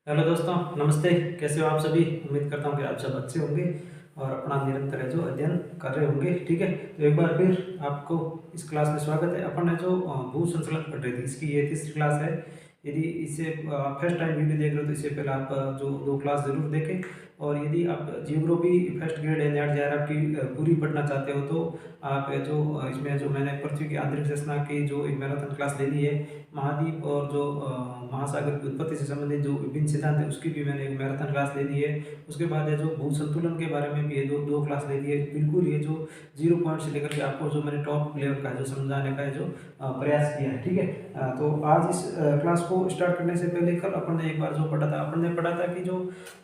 Hello दोस्तों, नमस्ते। कैसे हो आप सभी? उम्मीद करता हूँ कि आप सब अच्छे होंगे और अपना निरंतर है जो अध्ययन कर रहे होंगे। ठीक है, तो एक बार फिर आपको इस क्लास में स्वागत है। अपन ने जो भू संचलन पढ़ रही थी, इसकी ये तीसरी क्लास है। यदि इसे फर्स्ट टाइम वीडियो देख रहे हो तो इससे पहले आप जो दो क्लास ज़रूर देखें। और यदि आप जियोग्राफी फर्स्ट ग्रेड या नेट जेआरएफ की पूरी पढ़ना चाहते हो तो आप जो इसमें जो मैंने पृथ्वी की आंतरिक संरचना की जो एक मैराथन क्लास ले ली है, महाद्वीप और जो महासागर की उत्पत्ति से संबंधित जो विभिन्न सिद्धांत है उसकी भी मैंने एक मैराथन क्लास ले ली है। उसके बाद है जो भू संतुलन के बारे में भी ये दो दो क्लास ले ली है। बिल्कुल ये जो 0 पॉइंट से लेकर के आपको जो मैंने टॉप लेवल का जो समझाने का है जो प्रयास किया है। ठीक है, तो आज इस क्लास को स्टार्ट करने से पहले कल अपन ने एक बार जो पढ़ा था, अपन ने पढ़ा था कि जो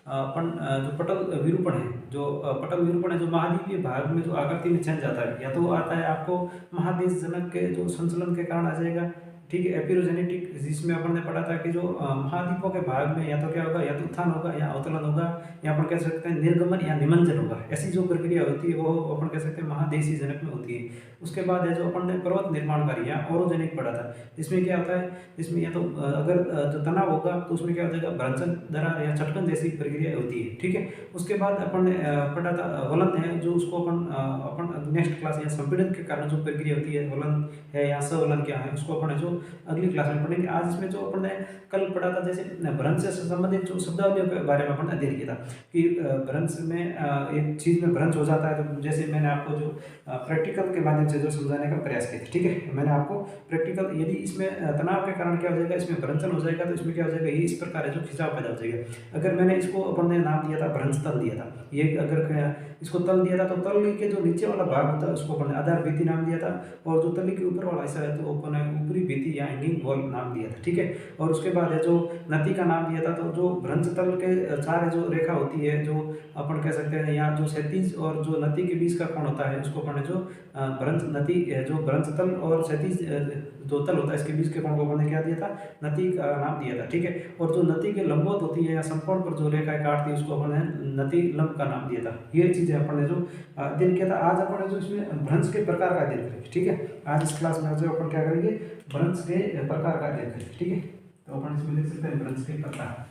अपन जो पटल विरूपण है, जो पटल विरूपण है, जो महाद्वीपीय भाग में जो आकृति में चेंज आता है, या तो आता है आपको महादेश जनक के जो संचलन के कारण आ जाएगा। ठीक है, एपिरोजेनेटिक, जिसमें अपन ने पढ़ा था कि जो महाद्वीपों के भाग में या तो क्या होगा, या तो उत्थान होगा या अवतरण होगा, या अपन कह सकते हैं निर्गमन या निमंजन होगा। ऐसी जो प्रक्रिया होती है वो अपन कह सकते हैं महादेशी जनक में होती है। उसके बाद है जो अपन ने पर्वत निर्माण कार्य या ओरोजेनिक पढ़ा था, जिसमें क्या होता है, जिसमें या तो अगर जो तनाव होगा तो उसमें क्या हो जाएगा, भ्रंशन, दरार या छटकन जैसी प्रक्रिया होती है। ठीक है, उसके बाद अपन ने पढ़ा था वलन है, जो उसको अपन नेक्स्ट क्लास या संपीड़न के कारण जो प्रक्रिया होती है, वलन है या सवलन क्या है, उसको अपन जो अगली क्लास में पढ़ेंगे। आज इसमें जो अपन ने कल पढ़ा था, जैसे भ्रंश से संबंधित जो शब्दावलियों के बारे में अपन अध्ययन किया था कि भ्रंश में एक चीज में भ्रंश हो जाता है, तो जैसे मैंने आपको जो प्रैक्टिकल के माध्यम से जो समझाने का प्रयास किया था। ठीक है, मैंने आपको प्रैक्टिकल, यदि इसमें तनाव के कारण क्या हो जाएगा, इसमें भ्रंशन हो जाएगा, तो इसमें क्या हो जाएगा, ये इस प्रकार है जो खिंचाव पैदा हो जाएगा। अगर मैंने इसको अपन ने नाम दिया था भ्रंश तल दिया था, ये अगर इसको तल दिया था, तो तल के जो नीचे वाला भाग होता है उसको अपन ने आधार भित्ति नाम दिया था, और जो तली के ऊपर वाला हिस्सा है तो अपन ने ऊपरी भित्ति या हैंगिंग वॉल नाम दिया था। ठीक है, और उसके बाद है जो नती का नाम दिया था, तो जो भ्रंश तल के चार जो रेखा होती है, जो अपन कह सकते हैं यहाँ जो क्षैतिज और जो नती के बीच का कोण होता है, उसको अपन ने जो भ्रंश नती, जो भ्रंश तल और क्षैतिज जो तल होता है इसके बीच के कोण को अपन ने क्या दिया था, नती का नाम दिया था। ठीक है, और जो नती के लंबवत होती है या समकोण पर जो रेखाएं काटती है उसको अपन ने नती लंब का नाम दिया था। ये चीजें अपन ने जो अध्ययन किया था। आज अपन ने जो इसमें भ्रंश के प्रकार का अध्ययन करेंगे। ठीक है, आज इस क्लास में जो अपन क्या करेंगे, भ्रंश के प्रकार का अध्ययन करेंगे। ठीक है, तो अपन इसमें लिख सकते हैं भ्रंश के प्रकार।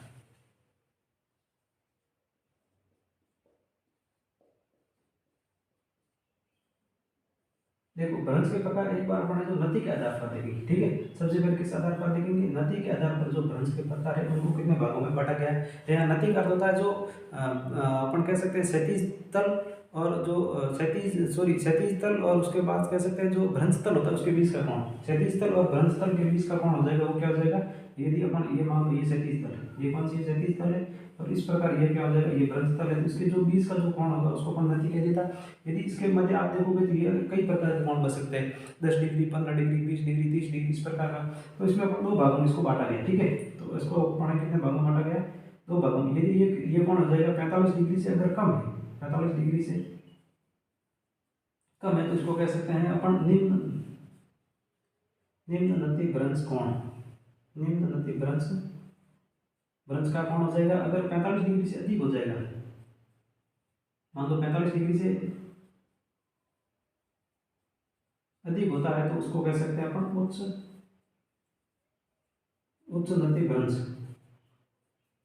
देखो, भ्रंश के प्रकार एक बार अपन जो नती के आधार पर देखेंगे। ठीक है, सबसे पहले किस आधार पर देखेंगे, नती के आधार पर जो भ्रंश के प्रकार है उनको कितने भागों में बांटा गया है। यहाँ नती का अर्थ होता है जो अपन कह सकते हैं क्षैतिज तल और जो क्षैतिज तल, और उसके बाद कह सकते हैं जो भ्रंश तल होता है उसके बीच का कोण, क्षैतिज तल और भ्रंश तल के बीच का कोण हो जाएगा, वो क्या हो जाएगा, यदि अपन ये मान लो ये क्षैतिज तल है, ये कौन सी क्षैतिज तल है, और इस प्रकार ये क्या हो जाएगा, ये भ्रंश तल है, तो इसके जो बीच का जो कोण होगा उसको अपन नती कह देता। यदि इसके मध्य आप देखोगे तो ये कई प्रकार के कोण बन सकते हैं, 10 डिग्री, 15 डिग्री, 20 डिग्री, 30 डिग्री, इस प्रकार का। तो इसमें अपन दो भागों में इसको बांटा गया। ठीक है, तो इसको अपन कितने भागों में बांटा गया, दो भागों में। यदि ये कोण हो जाएगा 45 डिग्री से अगर कम है, 45 डिग्री से कम है, तो इसको कह सकते हैं अपन निम्न निम्न नति भ्रंश कोण। निम्न नति भ्रंश भ्रंश का कोण हो जाएगा अगर 45 डिग्री से अधिक हो जाएगा, मान लो 45 डिग्री से अधिक होता है, तो उसको कह सकते हैं अपन उच्च उच्च नति भ्रंश।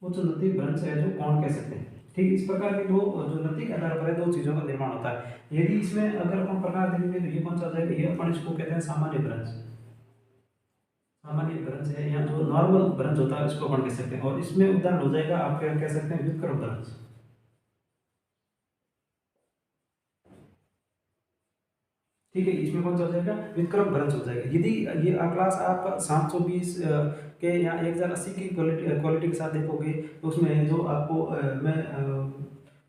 उच्च नति भ्रंश है जो कोण कह सकते हैं। ठीक, इस प्रकार के दो जो नति के आधार पर है दो चीजों का निर्माण होता है। यदि इसमें अगर अपन प्रकार देखेंगे तो ये कौन सा हो जाएगा, ये अपन इसको कहते हैं सामान्य भ्रंश। सामान्य भ्रंश है या जो नॉर्मल भ्रंश होता है इसको अपन कह सकते हैं। और इसमें उदाहरण हो जाएगा आप क्या कह सकते हैं, व्युत्क्रम भ्रंश। ठीक है, इसमें कौन सा हो जाएगा, व्युत्क्रम भ्रंश हो जाएगा। यदि ये क्लास आप 720 के या 1080 की क्वालिटी के साथ देखोगे तो उसमें जो आपको मैं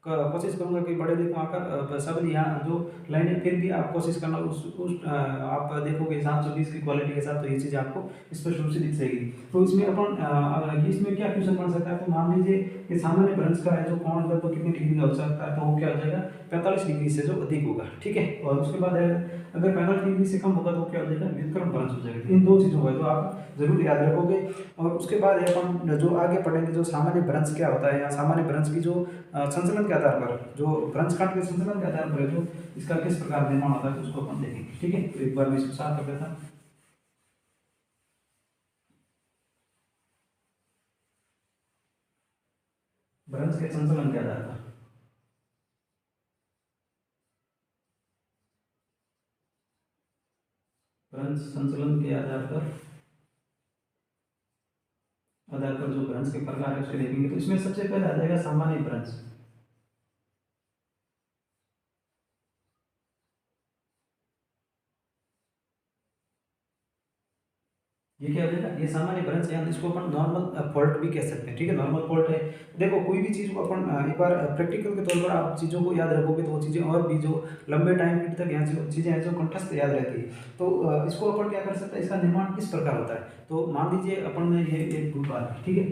कोशिश करूंगा कि बड़े लिख आकर शब्द यहाँ जो लाइनें, फिर भी आप कोशिश करना आप देखोगे 720 की क्वालिटी के साथ, तो ये चीज़ आपको स्पष्ट रूप से दिख जाएगी। तो इसमें अपन इसमें क्या क्वेश्चन बन सकता है, तो मान लीजिए कि सामान्य भ्रंश का है जो कोण लगभग कितनी डिग्री का हो सकता है, तो वो क्या हो जाएगा, 45 डिग्री से जो अधिक होगा। ठीक है, और उसके बाद अगर 45 डिग्री से कम होगा तो क्या हो जाएगा, व्युत्क्रम भ्रंश हो जाएगा। इन दो चीज़ों को तो आप जरूर याद रखोगे। और उसके बाद अपन जो आगे पढ़ेंगे जो सामान्य भ्रंश क्या होता है, या सामान्य भ्रंश की जो संचलन के आधार पर, जो भ्रंश काट के संचलन के आधार पर जो इसका किस प्रकार निर्माण होता है, तो उसको अपन देखेंगे। ठीक है, तो एक बार मैं इसको साफ कर देता हूँ। भ्रंश के संचलन के आधार पर, भ्रंश संचलन के आधार पर जो भ्रंश के प्रकार है उसको देखेंगे। तो इसमें सबसे पहले आ जाएगा सामान्य भ्रंश। ये क्या हो जाएगा, ये सामान्य भ्रंश या इसको अपन नॉर्मल फॉल्ट भी कह सकते हैं, ठीक है। नॉर्मल फॉल्ट है, देखो कोई भी चीज़ को अपन एक बार प्रैक्टिकल के तौर पर आप चीज़ों को याद रखोगे तो वो चीज़ें और भी जो लंबे टाइम पीरियड तक यहाँ जो चीज़ें हैं जो कंठस्थ याद रहती है। तो इसको अपन क्या कर सकते हैं, इसका निर्माण किस प्रकार होता है। तो मान लीजिए अपन ने ये एक ग्रुप आ, ठीक है,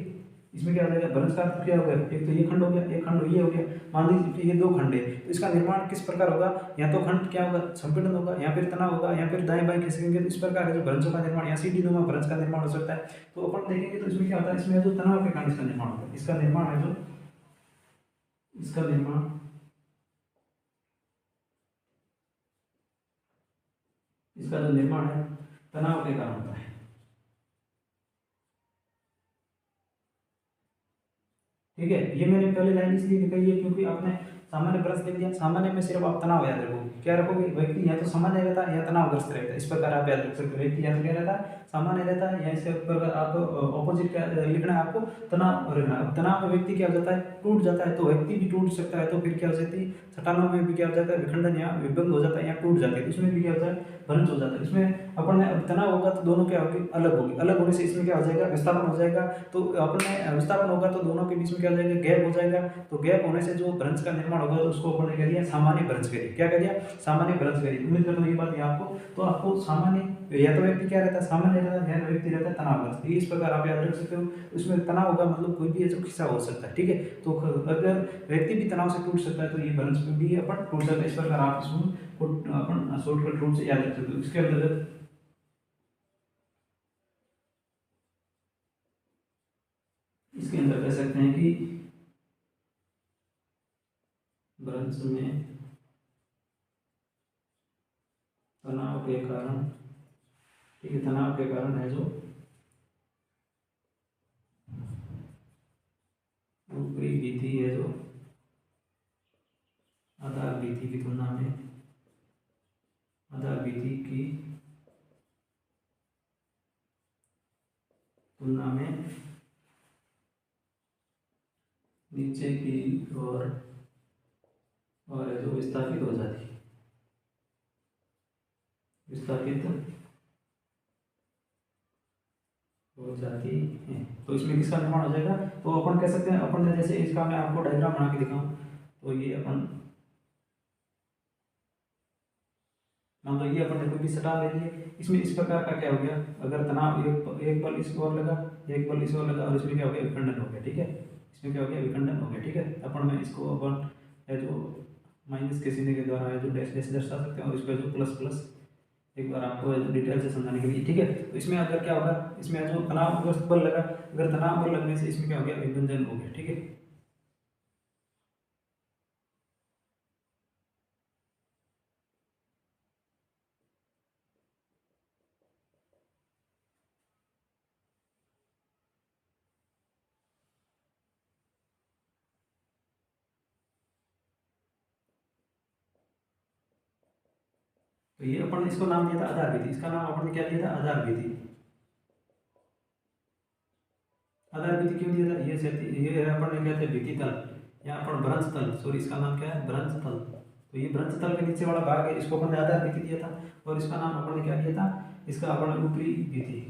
इसमें क्या हो जाएगा, भ्रंश का अर्थ क्या हो गया, एक तो ये खंड हो गया, एक खंड ये हो गया। मान लीजिए ये दो खंड है, तो इसका निर्माण किस प्रकार होगा, या तो खंड क्या होगा, संपीड़न होगा, या फिर तनाव होगा, या फिर दाएं बाएं खिसकेंगे। तो इस प्रकार है जो भ्रंशों का निर्माण या सीढ़ी नुमा भ्रंश का निर्माण हो सकता है। तो अपन देखेंगे तो इसमें क्या होता है, इसमें जो तनाव के कारण इसका निर्माण होता है, इसका निर्माण है जो इसका निर्माण इसका जो निर्माण है तनाव के कारण होता है, ठीक है। ये मैंने पहले लाइन इसलिए लिखी है क्योंकि आपने सामान्य भ्रंश लिख दिया, सामान्य में सिर्फ आप तनाव याद रखोगे, क्या रखोगे, व्यक्ति या तो सामान्य रहता है या तनावग्रस्त रहता है। इस प्रकार आप याद रख सकते हो, व्यक्ति या तो क्या रहता है, सामान्य रहता है, या इसके ऊपर आप ऑपोजिट क्या लिखना है आपको, तनाव रखना है। तनाव में व्यक्ति क्या हो जाता है, टूट जाता है, तो व्यक्ति भी टूट सकता है। तो फिर क्या हो जाती है, छटानों में भी क्या हो जाता है, विखंडन या विभंग हो जाता है या टूट जाती है, तो इसमें भी क्या होता है, भ्रंश हो जाता है। इसमें अपन ने तनाव होगा तो दोनों क्या होगी, अलग होगी, अलग होने से इसमें क्या हो जाएगा, विस्थापन हो जाएगा। तो अपन ने विस्थापन होगा तो दोनों के बीच में क्या हो जाएगा, गैप हो जाएगा। तो गैप होने से जो भ्रंश का निर्माण होगा तो उसको अपन ने कह दिया सामान्य भ्रंश करिए, क्या कह दिया, सामान्य भ्रंश करिए। उम्मीद करता हूँ ये बात है आपको। तो आपको सामान्य या तो व्यक्ति क्या रहता है, सामान्य रहता है, या व्यक्ति रहता है तनावग्रस्त, इस प्रकार आप याद रख सकते हो। उसमें तनाव होगा मतलब कोई भी जो खिस्सा हो सकता है, ठीक है। तो अगर व्यक्ति भी तनाव से टूट सकता है तो ये भ्रंश भी अपन टूट सकता है। इस प्रकार आप इसको अपन शॉर्टकट रूप से याद रख सकते हो। इसके अंतर्गत कह सकते हैं कि भ्रंश में तनाव के कारण, ठीक है, तनाव के कारण है जो ऊपरी भित्ति है जो आधार भित्ति की तुलना में, आधार भित्ति की तुलना में नीचे की ओर और जो विस्थापित हो जाती है, विस्थापित हो जाती है। तो इसमें किसका निर्माण हो जाएगा, तो अपन कह सकते हैं, अपन ने जैसे इसका मैं आपको डायग्राम बना के दिखाऊं, तो ये अपन मान लो ये अपन ने कोई भी सटा ले लिए, इसमें इस प्रकार का क्या हो गया, अगर तनाव एक बल इस ओर लगा, एक बल इस ओर लगा, और इसमें क्या हो गया, विखंडन हो गया, ठीक है। इसमें क्या हो गया, विखंडन हो गया, ठीक है। अपन में इसको अपन है जो माइनस के चिन्ह के द्वारा है जो डैश डैश दर्शा सकते हैं, और इसको जो प्लस प्लस एक बार आपको डिटेल से समझाने के लिए, ठीक है। तो इसमें अगर क्या होगा, इसमें जो तनाव बल लगा, अगर तनाव बल लगने से इसमें क्या हो गया, विभंजन हो गया, ठीक है। तो ये अपन ने इसको नाम दिया था आधार विधि, इसका नाम अपन ने क्या दिया था, आधार विधि। आधार विधि क्यों दिया था, ये अपन ने क्या था, विधि तल, यहाँ अपन भ्रंश तल, सॉरी इसका नाम क्या है, भ्रंश तल। तो ये भ्रंश तल के नीचे वाला भाग है, इसको अपन ने आधार विधि दिया था, और इसका नाम अपन ने क्या दिया था, इसका अपन ने ऊपरी विधि,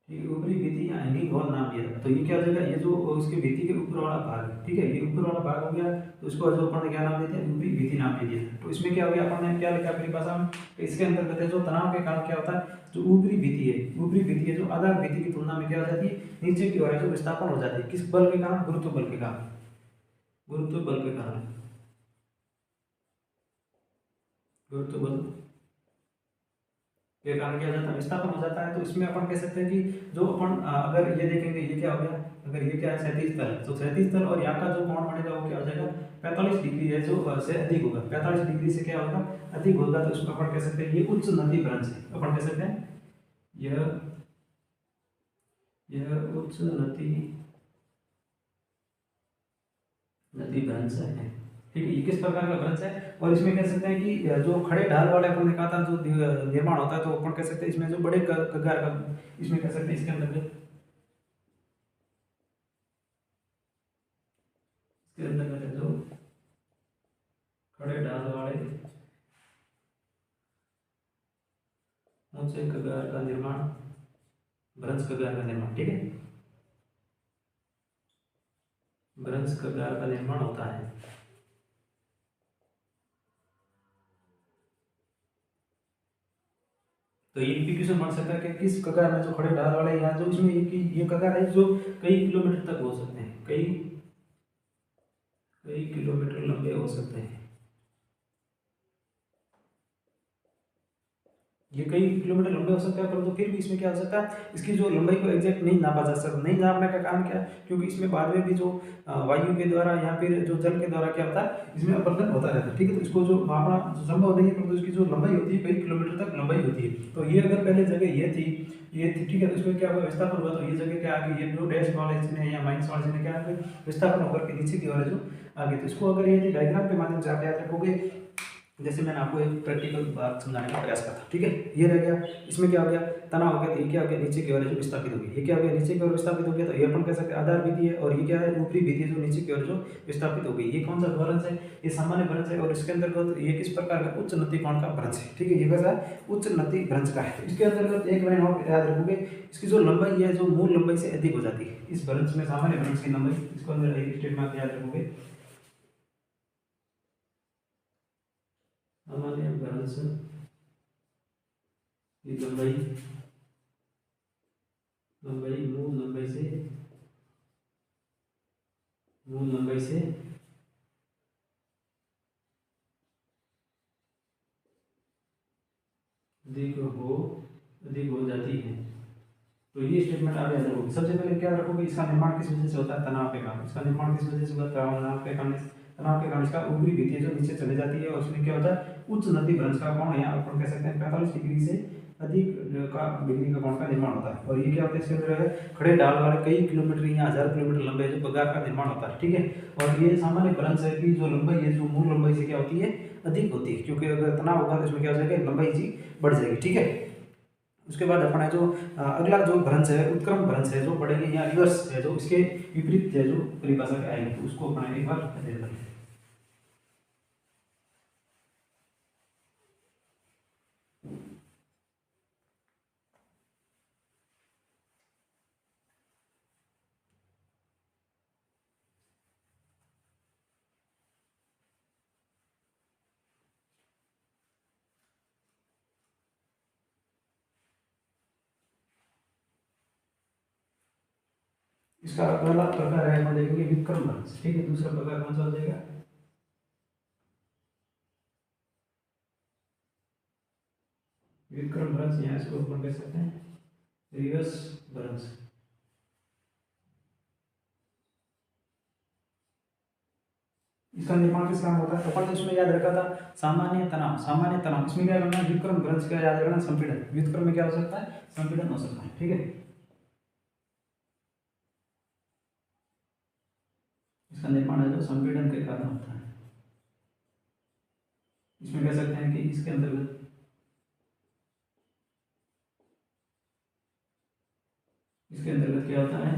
ठीक है, ऊपरी भित्ति या हैंगिंग वॉल नाम दिया था। तो ये क्या हो जाएगा, ये जो उसके भित्ति के ऊपर वाला भाग है, ठीक है, ये ऊपर वाला भाग हो गया। तो इसको जो अपन ने क्या नाम देते हैं, ऊपरी भित्ति नाम दे दिया। तो इसमें क्या हो गया, अपन ने क्या लिखा अपनी भाषा में, तो इसके अंतर्गत है जो तनाव के कारण क्या होता है, जो ऊपरी भित्ति है, ऊपरी भित्ति है जो आधार भित्ति की तुलना में क्या हो जाती है, नीचे की ओर है जो विस्थापन हो जाती है, किस बल के कारण, गुरुत्व बल के कारण, गुरुत्व बल के कारण, गुरुत्व बल के कारण क्या हो जाता है, विस्थापन हो जाता है। तो इसमें अपन कह सकते हैं कि जो अपन अगर ये देखेंगे, ये क्या हो गया, अगर ये क्या है, 37 तल, तो 37 तल और यहाँ का जो कोण बनेगा वो क्या हो जाएगा, 45 डिग्री है जो से अधिक होगा, 45 डिग्री से क्या होगा, अधिक होगा। तो इसमें अपन कह सकते हैं ये उच्च नदी भ्रंश है, अपन कह सकते हैं यह उच्च नदी नदी भ्रंश है। ठीक है, ये किस प्रकार का भ्रंश है? और इसमें कह सकते हैं कि जो खड़े ढाल वाले अपन ने कहा था जो निर्माण होता है, तो अपन कह सकते हैं इसमें जो बड़े कगार का, इसमें कह सकते हैं इसके अंदर जो खड़े ढाल वाले ऊंचे कगार का निर्माण, भ्रंश कगार का निर्माण। ठीक है, भ्रंश कगार का निर्माण होता है। तो ये भी क्वेश्चन बन सकता है कि किस कगार में जो खड़े ढाल वाले, या जो इसमें ये कगार है जो कई किलोमीटर तक हो सकते हैं, कई कई किलोमीटर लंबे हो सकते हैं। ये कई किलोमीटर लंबे हो सकते हैं, परंतु फिर भी इसमें क्या हो सकता है, इसकी जो लंबाई को एग्जैक्ट नहीं नापा जा सकता। नहीं नापने का कारण क्या है? क्योंकि इसमें बाद में भी जो वायु के द्वारा या फिर जो जल के द्वारा क्या होता है, इसमें अपरदन होता रहता है। ठीक है, तो इसको जो मापना संभव नहीं है, परंतु इसकी जो लंबाई होती है कई किलोमीटर तक लंबाई होती है। तो ये अगर पहले जगह ये थी, ठीक है, तो इसमें क्या हुआ, विस्थापन हुआ, तो ये जगह क्या आ गई, ये जो डैश वाले चिन्ह है या माइनस वाले चिन्ह क्या आ गए, विस्थापन होकर के नीचे की ओर जो आगे। तो इसको अगर ये डायग्राम के माध्यम से आप याद रखोगे, जैसे मैंने आपको एक प्रैक्टिकल बात समझाने का प्रयास करता, ठीक है, ये रह गया। इसमें क्या हो गया, तनाव हो गया, तो ये क्या हो गया, नीचे की ओर जो विस्थापित होगी। ये क्या हो गया, नीचे की ओर विस्थापित हो गया, तो ये अपन कह सकते हैं आधार विधि है। और ये क्या है, ऊपरी विधि है जो नीचे की ओर जो विस्थापित हो गई। ये कौन सा भ्रंश है, ये सामान्य भ्रंश है। और इसके अंतर्गत ये किस प्रकार का, उच्च नति कोण का भ्रंश है। ठीक है, ये कैसा है, उच्च नति भ्रंश का है। इसके अंतर्गत एक लाइन और याद रखोगे, इसकी जो लंबाई है जो मूल लंबाई से अधिक हो जाती है। इस भ्रंश में सामान्य भ्रंश की लंबाई, इसको अंदर एक स्टेटमेंट याद रखोगे, सामान्य भ्रंश की लंबाई, लंबाई मूल लंबाई से अधिक हो जाती है। तो ये स्टेटमेंट आप याद रखोगे। सबसे पहले क्या रखोगे, इसका निर्माण किस वजह से होता है, तनाव के कारण। इसका निर्माण किस वजह से होता है, तनाव के कारण इसका ऊपरी भित्ति जो नीचे चले जाती है, और उसमें क्या होता है, उच्च नति भ्रंश का कोण, या अपन कह सकते हैं 45 डिग्री से अधिक का डिग्री का कोण का निर्माण होता है। और ये क्या होता है, इसके अंदर है खड़े ढाल वाले कई किलोमीटर या 1000 किलोमीटर लंबे जो कगार का निर्माण होता है। ठीक है, और ये सामान्य भ्रंश है कि जो लंबाई है जो मूल लंबाई से क्या होती है, अधिक होती है। क्योंकि अगर तनाव होगा तो इसमें क्या हो जाएगा, लंबाई जी बढ़ जाएगी। ठीक है, उसके बाद अपना जो अगला जो भ्रंश है, उत्क्रम भ्रंश है जो पढ़ेंगे, या रिवर्स है जो इसके विपरीत है जो परिभाषा के आएंगे, तो उसको अपना एक बार देख लेते हैं। इसका पहला प्रकार है, हम देखेंगे विक्रम भ्रंश। ठीक है, दूसरा प्रकार कौन सा हो जाएगा, विक्रम भ्रंश, यहाँ इसको अपन कह सकते हैं रिवर्स भ्रंश। इसका निर्माण किस काम होता है, अपन ने उसमें याद रखा था सामान्य तनाव, सामान्य तनाव। इसमें क्या करना है, विक्रम भ्रंश का याद रखना, संपीड़न। विक्रम में क्या हो सकता है, संपीड़न हो सकता है। ठीक है, इसका निर्माण है जो संपीड़न के कारण होता है। इसमें कह सकते हैं कि इसके अंतर्गत क्या होता है,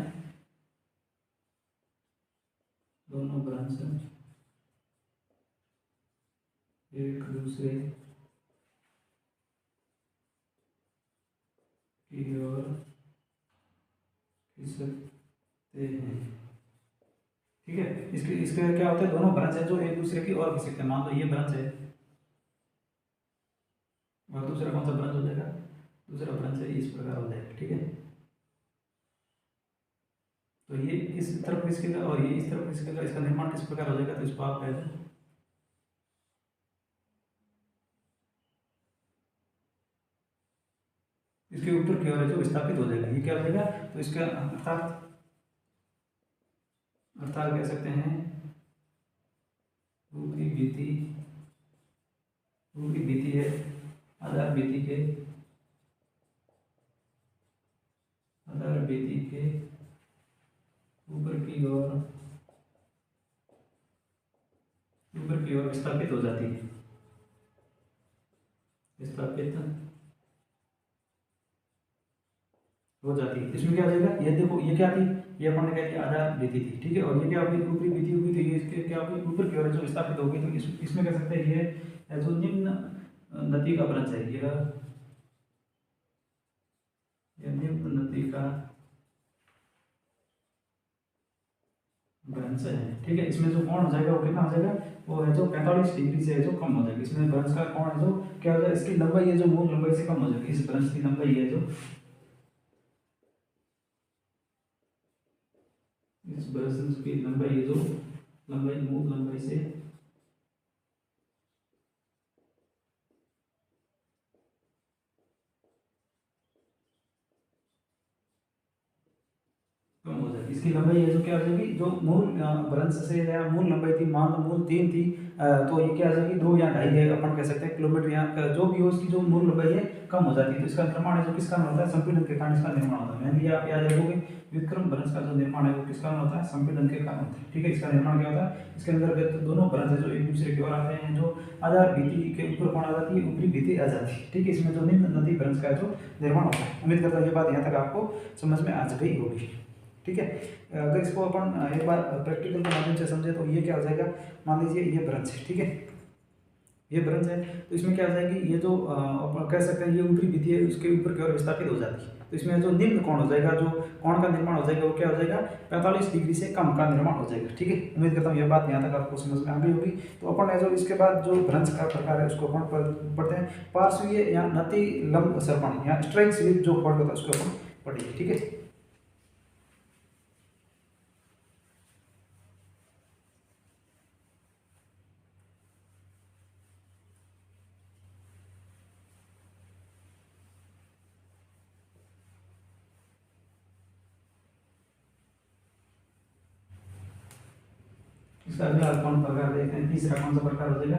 दोनों भ्रंश एक दूसरे की ओर खिसकते हैं। ठीक है, इसके इसके क्या होता है, दोनों भ्रंश है जो एक दूसरे की ओर खिसकते हैं। मान लो ये भ्रंश है और दूसरा कौन सा भ्रंश हो जाएगा, दूसरा भ्रंश है इस प्रकार हो जाएगा। ठीक है, तो ये इस तरफ खिसकेगा और ये इस तरफ खिसकेगा, इसका निर्माण किस प्रकार हो जाएगा, तो इसको आप कह दें इसके ऊपर की ओर है जो विस्थापित हो जाएगा। ये क्या हो जाएगा, तो इसका अर्थात कह सकते हैं ऊपरी भित्ति, ऊपरी भित्ति है आधार भित्ति के ऊपर की ओर विस्थापित हो जाती है, विस्थापित हो जाती है। इसमें क्या हो जाएगा, ये देखो ये क्या थी, ये अपन ने क्या किया आधार भित्ति थी, ठीक है, और ये क्या अपनी ऊपरी भित्ति हुई थी, इसके क्या अपनी ऊपर की ओर जो विस्थापित हो गई, तो इसमें कह सकते हैं ये जो निम्न नति का भ्रंश है, ये निम्न नति का भ्रंश है, ठीक है। इसमें जो कोण हो जाएगा वो कितना हो जाएगा, वो है जो 45 डिग्री से है जो कम हो जाएगा। इसमें भ्रंश का कोण है जो क्या हो जाएगा, इसकी लंबाई है जो मूल लंबाई से कम हो जाएगी, इस भ्रंश की लंबाई है जो, इस भ्रंश की लंबाई है जो लंबाई मूल लंबाई से कम हो जाएगी। इसकी लंबाई है जो क्या हो जाएगी, जो मूल भ्रंश से या मूल लंबाई थी, मान लो मूल 3 थी, तो ये क्या आ जाएगी 2 या 2.5 है, अपन कह सकते हैं किलोमीटर, यहाँ जो भी हो इसकी जो मूल लंबाई है कम हो जाती है। तो इसका निर्माण है जो किस कारण होता है, संपीड़न के कारण इसका निर्माण होता है। मैंने लिया आप याद रखोगे, व्युत्क्रम भ्रंश का जो निर्माण है वो किस कारण होता है, संपीड़न के कारण होता है, ठीक है। इसका निर्माण क्या होता है, इसके अंदर दोनों भ्रंश है जो एक दूसरे की ओर आते हैं, जो आधार भित्ति के ऊपर कोण आ जाती है, ऊपरी भित्ति आ जाती है, ठीक है। इसमें जो निम्न नति भ्रंश का जो निर्माण होता है। उम्मीद करता हूँ ये बात यहाँ तक आपको समझ में आ गई होगी, ठीक है। अगर इसको अपन एक बार प्रैक्टिकल के माध्यम से समझे तो ये क्या हो जाएगा, मान लीजिए ये भ्रंश है, ठीक है, ये भ्रंश है, तो इसमें क्या हो जाएगी, ये जो अपन कह सकते हैं ये ऊपरी भित्ति है, उसके ऊपर की ओर विस्थापित हो जाती है। तो इसमें जो निम्न कोण हो जाएगा, जो कोण का निर्माण हो जाएगा वो क्या हो जाएगा, 45 डिग्री से कम का निर्माण हो जाएगा, ठीक है। उम्मीद करता हूँ ये बात यहाँ तक आपको समझ में आ गई होगी। तो अपन जो इसके बाद जो भ्रंश का प्रकार है उसको अपन पढ़ते हैं, पार्श्वीय या नति लंब सर्पण या स्ट्राइक स्लिप जो फोल्ड होता है उसको अपन पढ़ेंगे, ठीक है। इसका अगला कौन प्रकार देखते हैं, तीसरा कौन सा प्रकार हो जाएगा,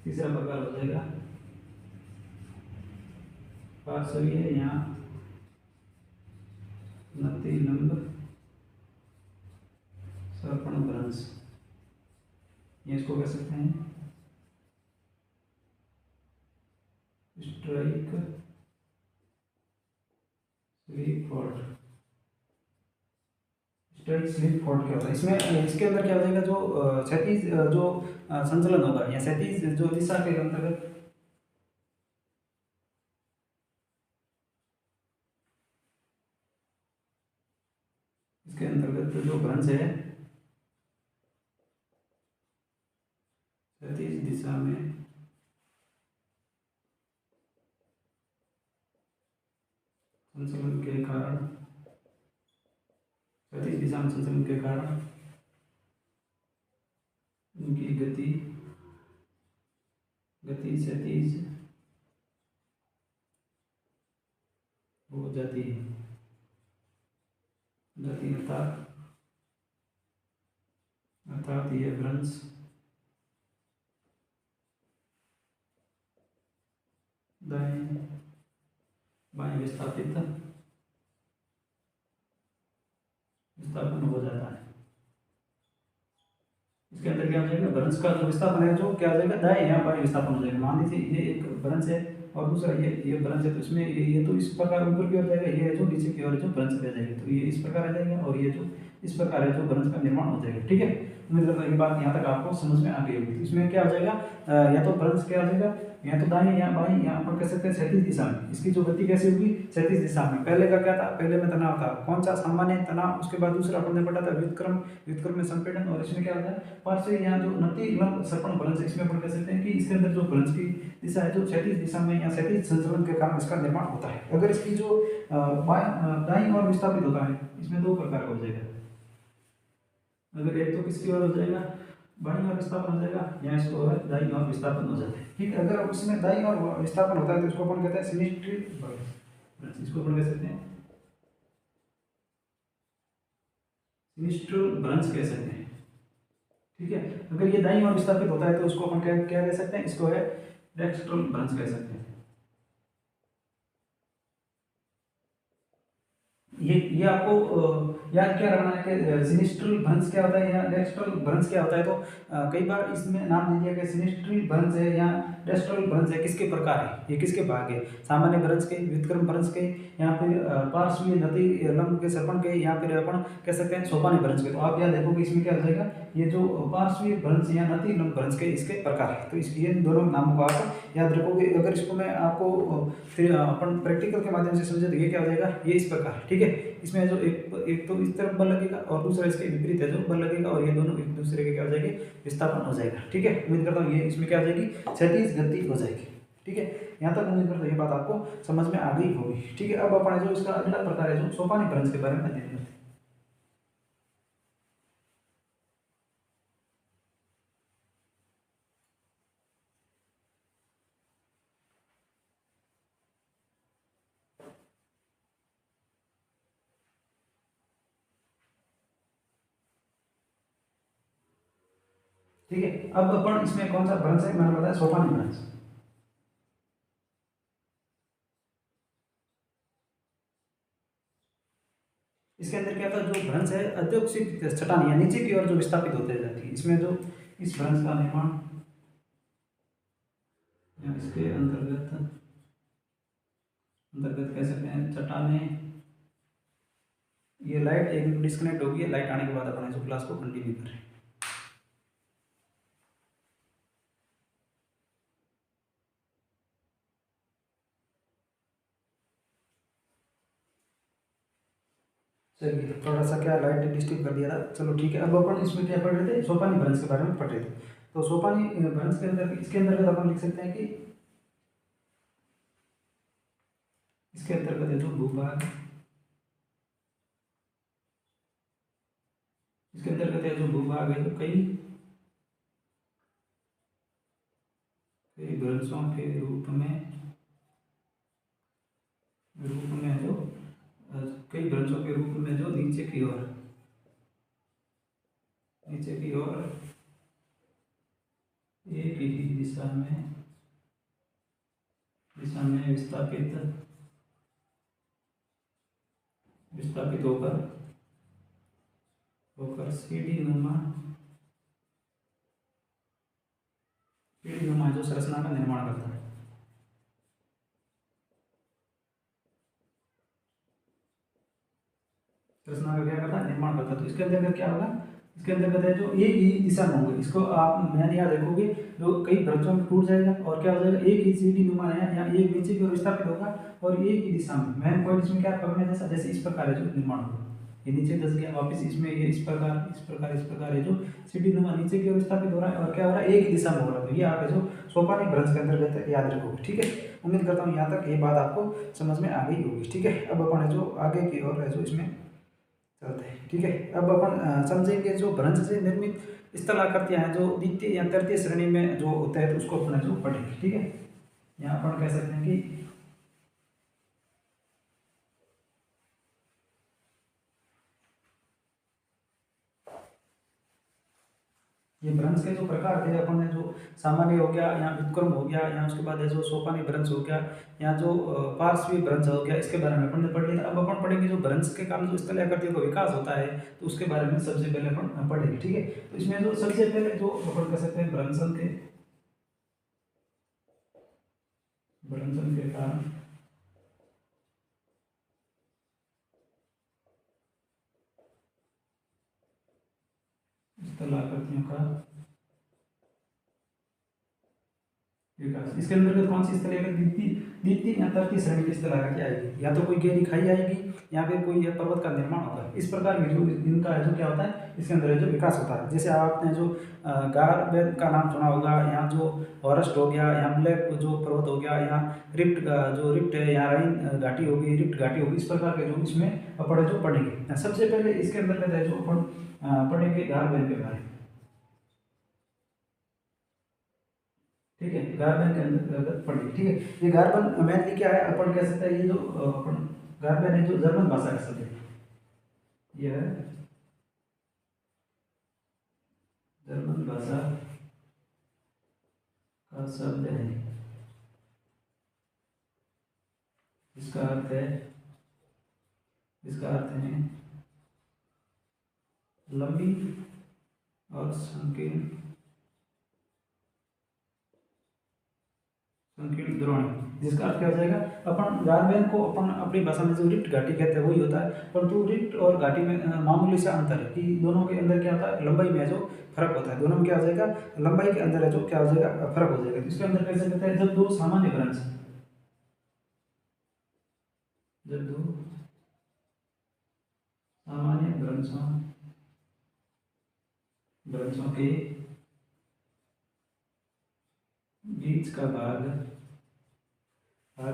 तीसरा प्रकार हो जाएगा पार्श्वीय या नति लंब सर्पण भ्रंश, ये इसको कह सकते हैं strike slip fold. Strike slip fold क्या होता है, इसमें इसके अंदर क्या हो जाएगा, जो क्षैतिज जो संचलन होगा या क्षैतिज जो दिशा के अंतर्गत, इसके अंतर्गत जो भ्रंश है क्षैतिज दिशा में संचलन के कारण, क्षैतिज दिशा में संचलन के कारण उनकी गति क्षैतिज हो जाती है, गति अर्थात ये भ्रंश दाएं बाएं विस्थापन हो जाता है। इसके अंदर क्या हो जाएगा, भ्रंश का जो विस्थापन है जो क्या हो जाएगा, दाएं या बाएं विस्थापन हो जाएगा। मान लीजिए ये एक भ्रंश है और दूसरा ये भ्रंश है, तो इसमें ये तो इस प्रकार ऊपर की ओर जाएगा, ये जो नीचे की ओर जो भ्रंश रह जाएगा, तो ये इस प्रकार आ जाएगा और ये जो इस प्रकार है जो भ्रंश का निर्माण हो जाएगा, ठीक है। उम्मीद करता हूं ये बात यहाँ तक आपको समझ में आ गई होगी। तो इसमें क्या हो जाएगा, या तो भ्रंश क्या हो जाएगा, या तो दाएं या बाएं, या अपन कह सकते हैं क्षैतिज दिशा में, इसकी जो गति कैसे होगी, क्षैतिज दिशा में। पहले का क्या था, पहले में तनाव था, कौन सा, सामान्य तनाव, उसके बाद दूसरा अपन ने पढ़ा था व्युत्क्रम में संपीड़न, और इसमें क्या होता है पार्श्व या जो नति लंब सर्पण भ्रंश, इसमें अपन कह सकते हैं कि इसके अंदर जो भ्रंश की दिशा है जो क्षैतिज दिशा में या क्षैतिज संचलन के कारण इसका निर्माण होता है। अगर इसकी जो दाईं ओर विस्थापित होता है, इसमें दो प्रकार का हो जाएगा, अगर एक तो किसकी ओर हो जाएगा, बाईं ओर विस्थापन हो जाएगा, या इसको दाईं ओर विस्थापन हो जाता है, ठीक है। अगर उसमें दाईं ओर विस्थापन होता है तो इसको अपन कहते हैं सिमेट्रिक भ्रंश, इसको अपन कह सकते हैं सिनिस्ट्रल भ्रंश कह सकते हैं, ठीक है। अगर ये दाईं ओर विस्थापित होता है तो उसको अपन क्या कह सकते हैं, इसको है डेक्स्ट्रल भ्रंश कह सकते हैं। ये आपको याद क्या रखना है कि सिनिस्ट्रल भ्रंश क्या होता है या डेक्स्ट्रल भ्रंश क्या होता है। तो कई बार इसमें नाम दे दिया कि सिनिस्ट्रल भ्रंश है या डेक्स्ट्रल भ्रंश है, किसके प्रकार है, ये किसके भाग है, सामान्य भ्रंश के, व्युत्क्रम भ्रंश के, या फिर पार्श्वीय नति लंब के सर्पण के, या फिर अपन कह सकते हैं सोपानी भ्रंश के। तो आप याद देखोगे इसमें क्या हो जाएगा, ये जो पार्श्वीय भ्रंश या नति लंब भ्रंश के इसके प्रकार है। तो इसलिए इन दोनों नामों को आप याद रखोगे। अगर इसको मैं आपको फिर अपन प्रैक्टिकल के माध्यम से समझे तो ये क्या हो जाएगा, ये इस प्रकार, ठीक है। इसमें जो एक तो इस तरफ बल लगेगा और दूसरा इसके विपरीत है जो बल लगेगा, और ये दोनों एक दूसरे के क्या हो जाएंगे, विस्थापन हो जाएगा, ठीक है। उम्मीद करता हूँ ये इसमें क्या हो जाएगी, क्षैतिज गति हो जाएगी, ठीक है। यहाँ तक उम्मीद करता हूँ ये बात आपको समझ में आ गई होगी, ठीक है। अब अपन जो इसका अगला प्रकार है जो सोपानी भ्रंश के बारे में अध्ययन करते हैं। ठीक है, अब अपन इसमें कौन सा भ्रंश है, मैंने बताया सोपानी भ्रंश। इसके अंदर क्या था, जो भ्रंश है अत्योक्षिक चट्टान या नीचे की ओर जो विस्थापित होते जाती है, इसमें जो इस भ्रंश का निर्माण या इसके अंतर्गत अंतर्गत कह सकते हैं चट्टाने, ये लाइट एक डिस्कनेक्ट होगी, लाइट आने के बाद अपन इस क्लास को कंटिन्यू करें। चलिए, थोड़ा सा क्या लाइट डिस्टर्ब कर दिया था, चलो ठीक है। अब अपन इसमें क्या पढ़ रहे थे, सोपानी भ्रंश के बारे में पढ़ रहे थे। तो सोपानी भ्रंश के अंदर इसके अंतर्गत अपन लिख सकते हैं कि इसके अंतर्गत है जो भूभाग, इसके अंतर्गत है जो भूभाग है जो कई कई भ्रंशों के रूप में जो कई भ्रंशों के रूप में जो नीचे की ओर एक ही दिशा में विस्थापित होकर सीढ़ी नुमा जो संरचना का निर्माण करता है। संरचना का क्या करता है, निर्माण करता है। तो इसके अंतर्गत क्या होगा, इसके अंतर्गत है जो एक ही दिशा में होंगे, इसको आप मैंने याद रखोगे, जो कई भ्रंशों में टूट जाएगा और क्या हो जाएगा, एक ही सीढ़ी नुमा है या एक नीचे की ओर विस्थापित होगा और एक ही दिशा में। मैन पॉइंट इसमें क्या पकड़ने जैसा, जैसे इस प्रकार है जो निर्माण होगा, ये नीचे धस गया वापस, इसमें ये इस प्रकार है जो सीढ़ी नुमा नीचे की ओर विस्थापित हो रहा है और क्या हो रहा है, एक ही दिशा में हो रहा है। तो ये आप जो सोपानी भ्रंश के अंतर्गत याद रखोगे, ठीक है। उम्मीद करता हूँ यहाँ तक ये बात आपको समझ में आ गई होगी, ठीक है। अब अपन जो आगे की ओर है जो इसमें चलते हैं, ठीक है। अब अपन समझेंगे जो भ्रंश से निर्मित स्थलाकृतियां हैं जो द्वितीय या तृतीय श्रेणी में जो होता है, तो उसको अपन जो पढ़ेंगे, ठीक है। यहाँ अपन कह सकते हैं कि ये भ्रंश के जो प्रकार थे अपन ने जो सामान्य हो गया या व्युत्क्रम हो गया या उसके बाद है जो सोपानी भ्रंश हो गया या जो पार्श्वीय भ्रंश हो गया, इसके बारे में अपन ने पढ़ लिया। अब अपन पढ़ेंगे जो भ्रंश के कारण जो स्थलाकृतियों का विकास होता है, तो उसके बारे में सबसे पहले अपन पढ़ेंगे, ठीक है। तो इसमें जो सबसे पहले जो अपन कह सकते हैं भ्रंशन के कारण स्थलाकृतियों का विकास, इसके अंतर्गत कौन सी स्थलाकृति, द्वितीय या तृतीय श्रेणी की स्थलाकृति आएगी, या तो कोई गहरी खाई आएगी या फिर कोई पर्वत का निर्माण होगा। इस प्रकार की जो इनका जो क्या होता है, इसके अंदर जो विकास होता है। जैसे आपने जो गारबेन का नाम सुना होगा, यहाँ जो हॉरस्ट हो गया, यहाँ ब्लैक जो पर्वत हो गया, यहाँ रिफ्ट है, यहाँ राइन घाटी होगी, रिफ्ट घाटी होगी, इस प्रकार के जो इसमें अपन जो पढ़ेंगे। सबसे पहले इसके अंतर्गत है जो अपन पढ़ेंगे गारबेन के बारे में, ठीक है। गार्बन के अंतर्गत पढ़ेंगे, ठीक है। ये गार्बन मैनली क्या है, अपन कह सकते हैं ये जो अपन गार्बन है जो जर्मन भाषा का शब्द है, ये है जर्मन भाषा का शब्द है। इसका अर्थ है लंबी और संकीर्ण संकीर्ण द्रोणी, जिसका अर्थ क्या हो जाएगा, अपन गार्बेन को अपन अपनी भाषा में जो रिक्त घाटी कहते हैं वही होता है, परंतु रिक्त और घाटी में मामूली से अंतर है कि दोनों के अंदर क्या होता है, लंबाई में जो फर्क होता है, दोनों में क्या हो जाएगा, लंबाई के अंदर है जो क्या हो जाएगा, फर्क हो जाएगा। इसके अंदर कैसे कहते हैं, जब दो सामान्य भ्रंश, जब दो सामान्य भ्रंशों के बीच का भाग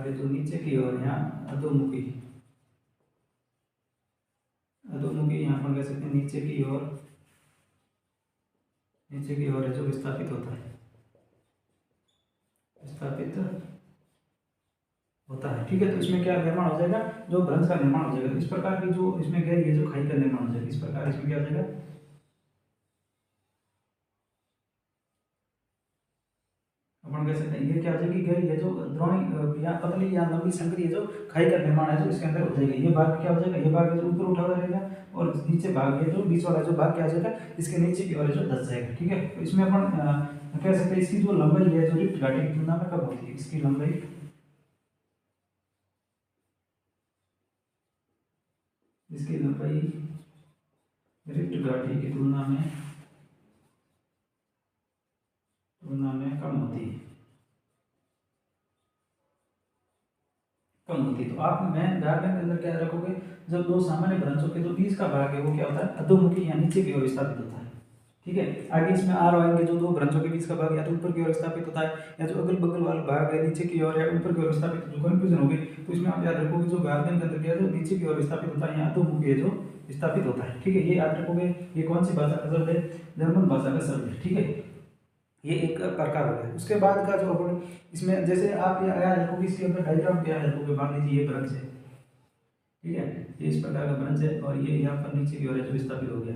जो नीचे की ओर, यहाँ अधोमुखी यहाँ पर कह सकते हैं नीचे की ओर है जो विस्थापित होता है, ठीक है। तो इसमें क्या निर्माण हो जाएगा, जो भ्रंश का निर्माण हो जाएगा। इस प्रकार की जो इसमें क्या है, ये जो खाई का निर्माण हो जाएगा, इस प्रकार इसमें क्या हो जाएगा, अपन कह सकते हैं ये क्या हो जाएगी, ये जो द्रोणी या पतली या लंबी संकरी जो खाई का निर्माण है जो इसके अंदर हो जाएगा, ये भाग क्या हो जाएगा, ये भाग जो ऊपर उठा हुआ रहेगा और नीचे भाग, ये जो बीच वाला जो भाग क्या हो जाएगा, इसके नीचे की ओर जो धंस जाएगा, ठीक है। तो इसमें अपन कह सकते हैं इसकी जो लंबाई है जो रिक्त घाटी की तुलना में कम होती है, इसकी लंबाई रिक्त घाटी की तुलना में कम होती है, तो आप मैं गार्बेन के अंदर क्या रखोगे, जब दो सामान्य भ्रंशों के जो बीच का भाग है वो क्या होता है, अधोमुखी या नीचे की ओर विस्थापित होता है, ठीक है। आगे इसमें आर आएंगे, जो दो भ्रंशों के बीच का भाग या तो ऊपर की ओर विस्थापित होता है, या जो अगल बगल वाला भाग है नीचे की ओर या ऊपर की ओर विस्थापित, जो कंफ्यूजन होगी तो इसमें आप याद रखोगे जो गार्बेन के अंदर क्या है, जो नीचे की ओर विस्थापित होता है या अधोमुखी है जो विस्थापित होता है, ठीक है। ये याद रखोगे, ये कौन सी भाषा का शब्द है, जर्मन भाषा का शब्द है, ठीक है। ये एक प्रकार हो गया। उसके बाद का जो अपन इसमें जैसे आप ये याद रखोगे, इसके अंदर डायग्राम क्या रखोगे, मान लीजिए ये भ्रंश है, ठीक है, ये इस प्रकार का भ्रंश है और ये यहाँ पर नीचे की ओर जो विस्थापित हो गया,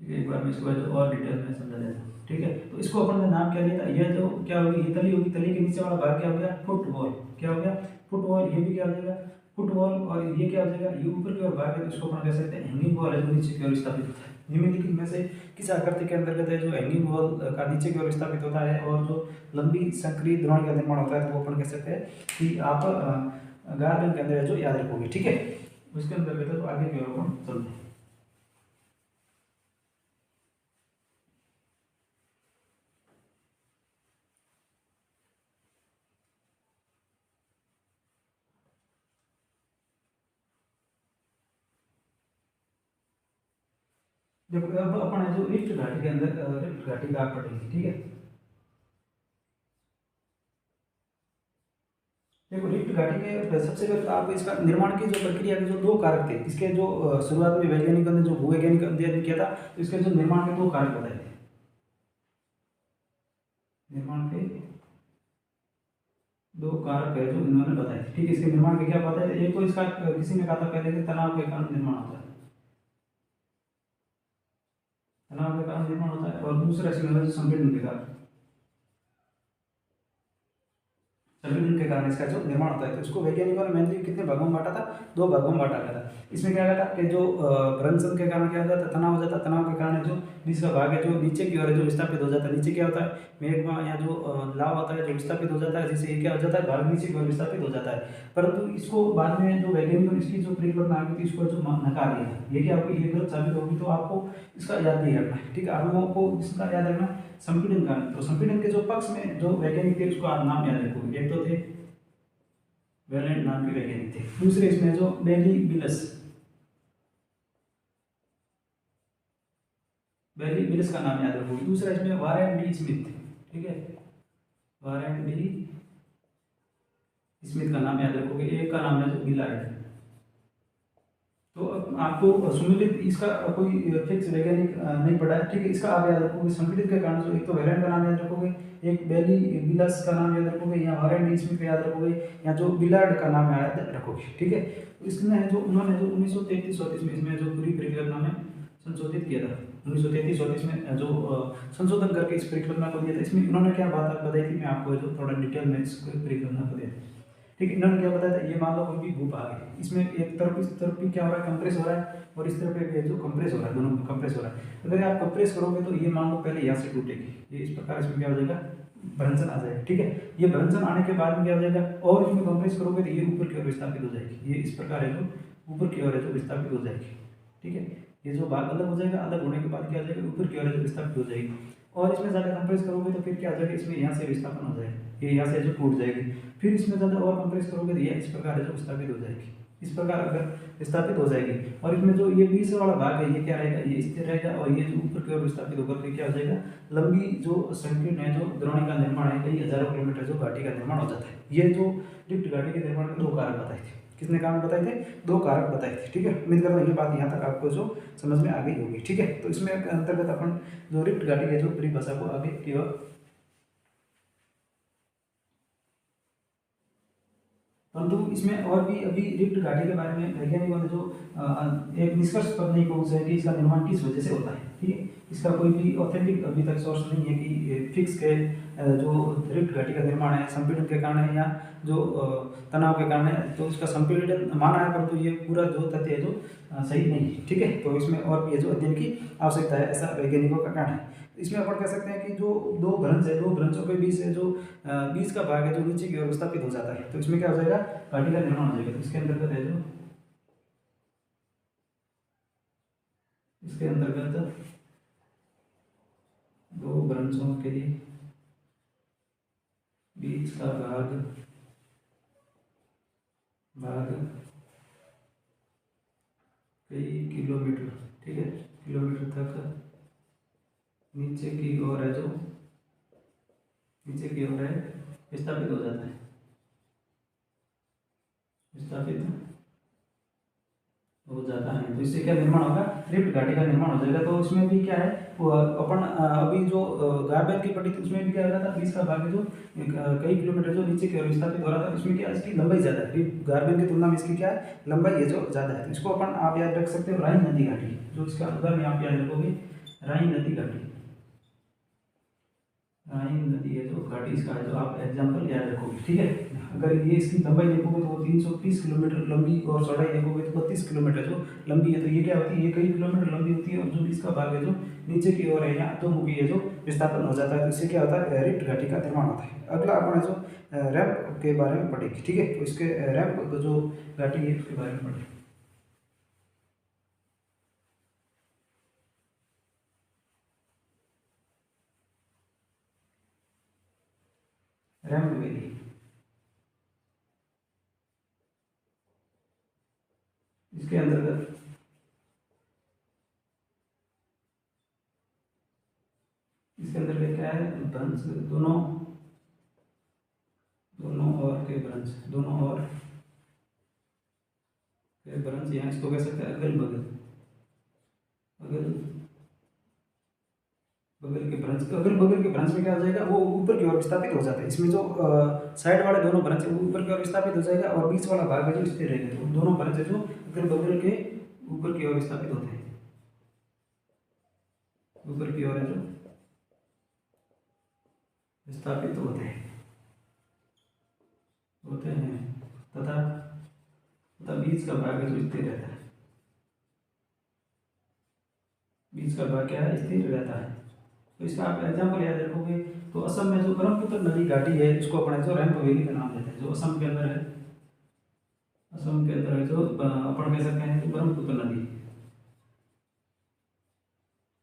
ठीक है। एक बार मैं इसको जो और डिटेल में समझा देता हूँ, ठीक है। तो इसको अपन ने नाम क्या दिया था, ये जो क्या होगी, ये तली होगी, तली के नीचे वाला भाग क्या हो गया, फुटबॉल, क्या हो गया, फुटबॉल, ये भी क्या हो जाएगा, फुटबॉल, और ये क्या हो जाएगा, ये ऊपर की ओर भाग है, तो इसको अपन कह सकते हैं हैंगिंग बॉल है जो नीचे की ओर विस्थापित होता है। निम्नलिखित में से किस आकृति के अंतर्गत है जो हैंगिंग बॉल का नीचे की ओर विस्थापित होता है और जो लंबी संक्रिय द्रोणी का निर्माण होता है, तो वो अपन कह सकते हैं कि आप गार्बेन के अंदर जो याद रखोगे, ठीक है। उसके अंतर्गत तो आगे की ओर हम चलते हैं। देखो अब अपन जो रिक्त घाटी के अंदर रिक्त घाटी का पढ़ेंगे, ठीक है। देखो रिक्त घाटी के सबसे पहले तो आपको इसका निर्माण की जो प्रक्रिया के जो दो कारक थे, इसके जो शुरुआत में वैज्ञानिकों ने जो भूवैज्ञानिक अध्ययन किया था, तो इसके जो निर्माण के दो कारक बताए थे, निर्माण के दो कारक है जो इन्होंने बताए थे, ठीक है। इसके निर्माण के क्या बताए थे, एक तो इसका किसी ने कहा था पहले कि तनाव के कारण निर्माण होता है, तनाव के कारण निर्माण होता है, और दूसरा इसमें संपीड़न के कारण, संपीड़न के कारण इसका जो निर्माण होता है। तो इसको वैज्ञानिकों ने मेनली कितने भागों में बांटा था, दो भागों में बांटा गया था। इसमें क्या गया था कि जो भ्रंशन के कारण क्या हो जाता है, तनाव हो जाता है, तनाव के कारण जो बीच का भाग है जो नीचे की ओर जो विस्थापित हो जाता है, नीचे क्या होता है, मेघमा या जो लावा होता है जो विस्थापित हो जाता है, जिससे ये क्या हो जाता है, भाग नीचे की ओर विस्थापित हो जाता है। परंतु इसको बाद में जो वैज्ञानिकों ने इसकी जो परिकल्पना आ गई थी, इसको जो नकार दिया, ये क्या आपको ये गलत साबित होगी, तो आपको इसका याद नहीं रखना है, ठीक है। आप लोगों को इसका याद रखना संपीड़न का। तो संपीड़न के जो पक्ष में जो वैज्ञानिक थे उसको आप नाम याद रखोगे, एक तो थे वेलेंट नाम के वैज्ञानिक थे, दूसरे इसमें जो बेली बिलस का नाम याद रखोगे, दूसरा इसमें वारेन डी स्मिथ, ठीक है, वारेन डी स्मिथ का नाम याद रखोगे, एक का नाम है जो गिलार्ड। तो आपको सुमिलित इसका कोई फिक्स वैज्ञानिक नहीं पड़ा है, ठीक है। इसका आप याद रखोगे संपीड़ित के कारण, जो एक तो वेलेंट का नाम याद रखोगे, एक बेली बिलस का नाम याद रखोगे, या वारेन डी स्मिथ का याद रखोगे, या जो बिलार्ड का नाम याद रखोगे, ठीक है। तो इसमें जो उन्होंने जो 1933-34 में इसमें जो पूरी परिकल्पना में संशोधित किया था, 1933-34 में जो संशोधन करके इस परिकल्पना को दिया था। इसमें उन्होंने क्या बात बताई थी, मैं आपको जो थोड़ा डिटेल में इस परिकल्पना को दिया था। ठीक है। इन्होंने क्या बताया था, ये मान लो कोई भी ग्रुप आ गया, इसमें एक तरफ इस तरफ भी क्या हो रहा है, कंप्रेस हो रहा है, और इस तरफ पे जो कंप्रेस हो रहा है, दोनों कंप्रेस हो रहा है। अगर आप कंप्रेस करोगे तो ये मान लो पहले यहाँ से टूटेगी, ये इस प्रकार इसमें क्या हो जाएगा, भ्रंशन आ जाएगा। ठीक है। ये भ्रंशन आने के बाद में क्या हो जाएगा, और इसमें कंप्रेस करोगे तो ये ऊपर की ओर विस्थापित हो जाएगी, ये इस प्रकार है जो ऊपर की ओर है जो विस्थापित हो जाएगी। ठीक है। ये जो भाग अलग हो जाएगा, अलग होने के बाद क्या हो जाएगा, ऊपर की ओर है जो विस्थापित हो जाएगी। और इसमें ज़्यादा कंप्रेस करोगे तो फिर क्या हो जाएगा, इसमें यहाँ से विस्थापन हो जाएगा, ये यहाँ से जो टूट जाएगी। फिर इसमें ज़्यादा और कंप्रेस करोगे तो ये इस प्रकार है जो विस्थापित हो जाएगी। इस प्रकार अगर विस्थापित हो जाएगी, और इसमें जो ये बीच वाला भाग है ये क्या रहेगा, ये स्थिर रहेगा, और ये जो ऊपर की ओर विस्थापित होकर के क्या हो जाएगा, लंबी जो संकीर्ण है, जो द्रोणी का निर्माण है, कई हजारों किलोमीटर जो घाटी का निर्माण हो जाता है। ये जो लिफ्ट घाटी के निर्माण के दो कारक बताए थे, किसने कारण बताए थे, दो कारक बताए थे। ठीक है। उम्मीद करता हूँ ये बात यहाँ तक आपको जो समझ में आ गई होगी। ठीक है। तो इसमें अंतर्गत अपन जो लिफ्ट घाटी के जो परिभाषा को आगे की ओर, परंतु इसमें और भी अभी रिफ्ट घाटी के बारे में वैज्ञानिकों ने जो एक निष्कर्ष पर नहीं पहुंचा है कि इसका निर्माण किस वजह से होता है। ठीक है। इसका कोई भी ऑथेंटिक अभी तक सोर्स नहीं है कि फिक्स के जो रिफ्ट घाटी का निर्माण है संपीड़न के कारण है या जो तनाव के कारण है, तो उसका संपीड़न माना है, परंतु ये पूरा जो तथ्य है जो सही नहीं है। ठीक है। तो इसमें और भी जो अध्ययन की आवश्यकता है, ऐसा वैज्ञानिकों का कहना है। इसमें अपन कह सकते हैं कि जो दो भ्रंश है, दो भ्रंशों के बीच से जो बीच का भाग है जो नीचे की ओर विस्थापित हो जाता है, तो इसमें क्या हो जाएगा, घाटी का निर्माण हो जाएगा। तो इसके अंतर्गत है जो, इसके अंतर्गत दो भ्रंशों के बीच का भाग भाग कई किलोमीटर, ठीक है, किलोमीटर तक नीचे की ओर है जो, नीचे की ओर है विस्थापित हो जाता है, विस्थापित हो जाता है। तो इससे क्या निर्माण होगा, रिफ्ट घाटी का निर्माण हो जाएगा। तो इसमें भी क्या है, वो अपन अभी जो गार्बेन की पट्टी थी उसमें भी क्या हो रहा था, बीच का भाग है जो कई किलोमीटर जो नीचे की ओर विस्थापित हो रहा था, इसमें क्या इसकी लंबाई ज़्यादा है, गार्बेन की तुलना में इसकी क्या है, लंबाई है जो ज़्यादा है। तो इसको अपन आप याद रख सकते हो, राइन नदी घाटी, जो इसका उदाहरण आप याद रखोगे, राइन नदी घाटी, राइन नदी है जो घाटी, इसका है जो आप एग्जाम्पल याद रखोगे। ठीक है। अगर ये इसकी लंबाई देखोगे तो वो 330 किलोमीटर लंबी, और चौड़ाई देखोगे तो 32 किलोमीटर जो लंबी है। तो ये क्या होती है, ये कई किलोमीटर लंबी होती है, और जो इसका भाग है जो नीचे की ओर है या अधोमुखी है जो विस्थापन हो जाता है। तो इससे क्या होता है, रिफ्ट घाटी का निर्माण होता है। अगला अपन जो रैंप के बारे में पढ़ेंगे। ठीक है। तो इसके रैंप जो घाटी है उसके बारे में पढ़ेंगे, रैंप वैली। इसके अंतर्गत क्या है, भ्रंश दोनों, दोनों और के भ्रंश, दोनों और के भ्रंश, यहाँ इसको कह सकते हैं अगल बगल, अगल बगल के भ्रंश। अगल बगल के भ्रंश में क्या हो जाएगा, वो ऊपर की ओर विस्थापित हो जाता है। इसमें जो साइड वाले दोनों भ्रंश है वो ऊपर की ओर विस्थापित हो जाएगा, और बीच वाला भाग है जो स्थिर रहेगा। तो दोनों भ्रंश है जो अगल बगल के ऊपर की ओर विस्थापित होते हैं, ऊपर की ओर है जो विस्थापित होते हैं, तथा तथा बीच का भाग है जो स्थिर रहता है, बीच का भाग क्या है, स्थिर रहता है। तो इसका आप एग्जाम्पल याद रखोगे, तो असम में जो ब्रह्मपुत्र नदी घाटी है, इसको अपने जो रैंप वैली का नाम देते हैं, जो असम के अंदर है, असम के अंदर है जो अपन कह सकते हैं कि ब्रह्मपुत्र नदी,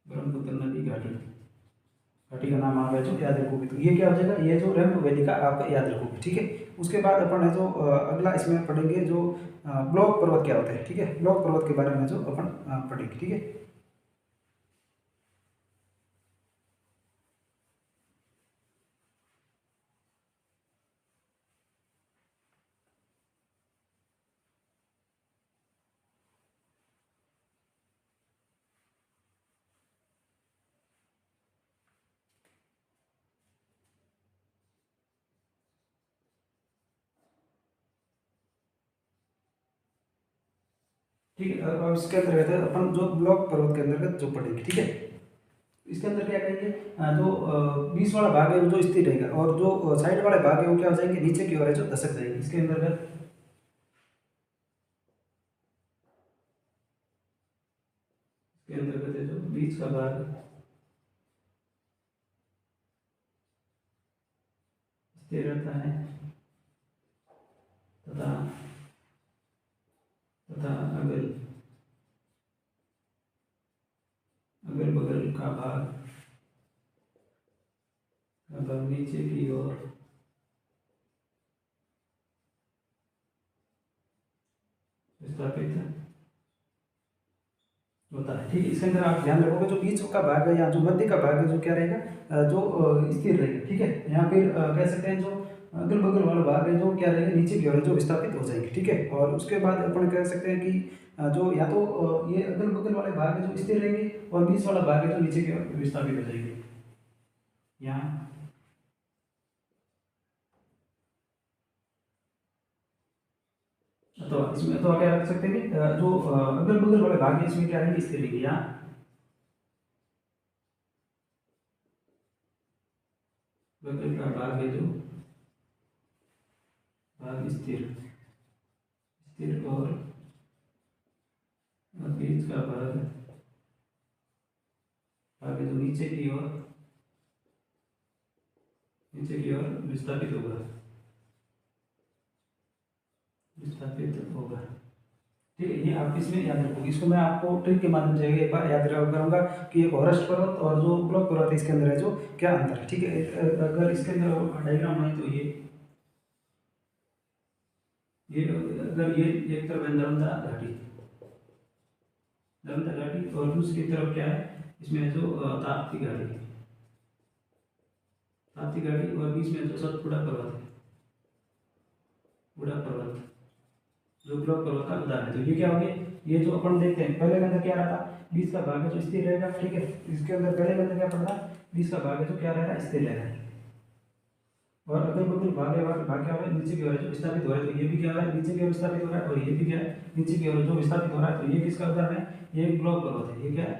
ब्रह्मपुत्र नदी घाटी, घाटी का नाम आप है जो याद रखोगे। तो ये क्या हो जाएगा, ये जो रैंप वैली का आप याद रखोगे। ठीक है। उसके बाद अपन है जो अगला इसमें पढ़ेंगे जो ब्लॉक पर्वत क्या होता है। ठीक है। ब्लॉक पर्वत के बारे में जो अपन पढ़ेंगे। ठीक है। ठीक है। अब इसके अंतर्गत अपन जो ब्लॉक पर्वत के अंतर्गत जो पढ़ेंगे। ठीक है। इसके अंदर क्या करेंगे, जो बीच वाला भाग है वो जो स्थिर रहेगा और जो साइड वाले भाग है वो क्या हो जाएंगे, नीचे की ओर है जो धसक जाएंगे। इसके अंदर इसके अंतर्गत है जो बीच का भाग स्थिर रहता है तथा तथा अगल अगल बगल का भाग नीचे की ओर विस्थापित होता है। ठीक है, इसके अंदर आप ध्यान रखोगे जो बीच का भाग है या जो मध्य का भाग है जो क्या रहेगा, जो स्थिर रहेगा। ठीक है, यहाँ फिर कह सकते हैं जो अगल बगल वाला भाग है जो क्या रहेगा, नीचे की ओर जो विस्थापित हो जाएगी। ठीक है, और उसके बाद अपन कह सकते हैं कि जो या तो ये अगल बगल वाले भाग है जो स्थिर रहेंगे और बीच वाला भाग है जो नीचे की ओर विस्थापित हो जाएगी। यहाँ तो इसमें तो क्या रख सकते हैं कि जो अगल बगल वाले भाग है इसमें क्या रहेंगे, स्थिर रहेंगे। यहाँ बगल का भाग है जो भाग स्थिर स्थिर और बीच का भाग भाग है जो नीचे की ओर विस्थापित होगा ठीक है, ये आप इसमें याद रखोगे। इसको मैं आपको ट्रिक के माध्यम से एक बार याद करूंगा कि एक हॉरस्ट पर्वत और जो ब्लॉक पर्वत है इसके अंदर है जो क्या अंतर है। ठीक है, अगर इसके अंदर डायग्राम है तो ये अगर ये एक तरफ है नर्मदा घाटी और दूसरी तरफ क्या है, इसमें जो ताप्ती घाटी और बीच में जो सतपुड़ा पर्वत है, बुढ़ा पर्वत जो ब्लॉक पर्वत का उदाहरण है। तो ये क्या हो गया, ये जो अपन देखते हैं पहले के अंदर क्या रहा था, बीच का भाग है जो स्थिर रहेगा। ठीक है, इसके अंदर पहले के अंदर क्या पड़ रहा, बीच का भाग है जो क्या रहेगा, स्थिर रहेगा और अगल बगल भाग क्या हो रहा है, नीचे की ओर जो विस्थापित हो रहा है। तो ये भी क्या हो रहा है, नीचे की ओर विस्थापित हो रहा है और ये भी क्या है, नीचे की ओर जो विस्थापित हो रहा है। तो ये किसका उदाहरण है, ये एक ब्लॉक पर्वत है। ये क्या है,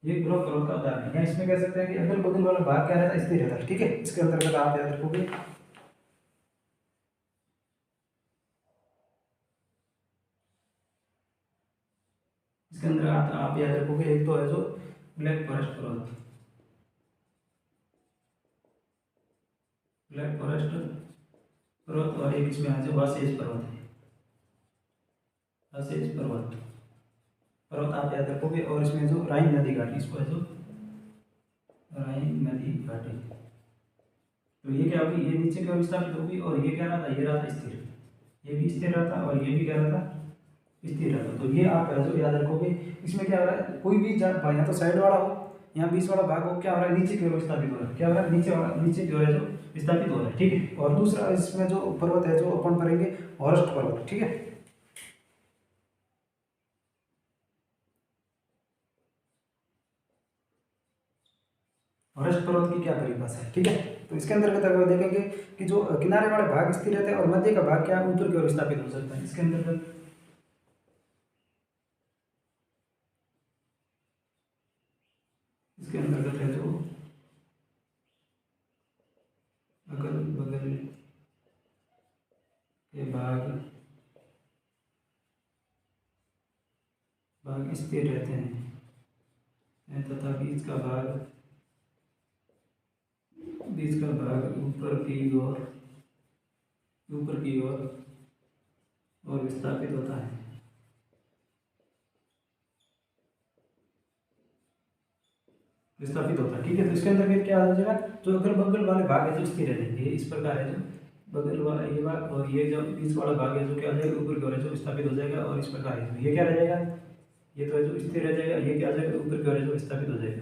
ये ब्लॉक पर्वत का उदाहरण है। या इसमें कह सकते हैं कि अगल बगल वाला भाग क्या रहता है, स्थिर रहता है। ठीक है, इसके अंतर्गत आप याद रखोगे इसके अंदर आप याद रखोगे एक तो है जो ब्लैक फॉरेस्ट पर्वत और एक इसमें है जो वासेज पर्वत आप याद रखोगे। और इसमें जो राइन नदी घाटी, इसको है जो राइन नदी घाटी। तो ये क्या होगी, ये नीचे की ओर विस्थापित होगी और ये क्या रहा था, ये रहा था स्थिर, ये भी स्थिर रहा था और ये भी क्या रहा था, स्थिर रहा था। तो ये आप जो याद रखोगे। इसमें क्या हो रहा है, कोई भी या तो साइड वाला हो या बीच वाला भाग हो, क्या हो रहा है, नीचे की ओर विस्थापित हो रहा है। क्या हो रहा है, नीचे की ओर है जो विस्थापित हो रहा है। ठीक है, और दूसरा इसमें जो पर्वत है जो अपन करेंगे हॉरस्ट पर्वत। ठीक है, हॉरस्ट पर्वत की क्या परिभाषा है। ठीक है, तो इसके अंतर्गत अगर देखेंगे कि जो किनारे वाले भाग स्थिर रहते हैं और मध्य का भाग क्या ऊपर की ओर विस्थापित हो सकता है। इसके अंतर्गत है जो अगल बगल के भाग स्थिर रहते हैं तथा बीच का भाग ऊपर की ओर और विस्थापित होता है। ठीक है, तो इसके अंदर क्या आ जाएगा, जो अगल बगल वाले भाग है जो स्थिर रहते हैं, इस प्रकार है जो बगल वाला ये भाग और ये जो बीच वाला भाग है जो क्या हो जाएगा, ऊपर की ओर जो विस्थापित हो जाएगा। और इस प्रकार है ये क्या रह जाएगा, ये तो है जो स्थिर रह जाएगा, ये क्या आ जाएगा, ऊपर की ओर जो विस्थापित हो जाएगा,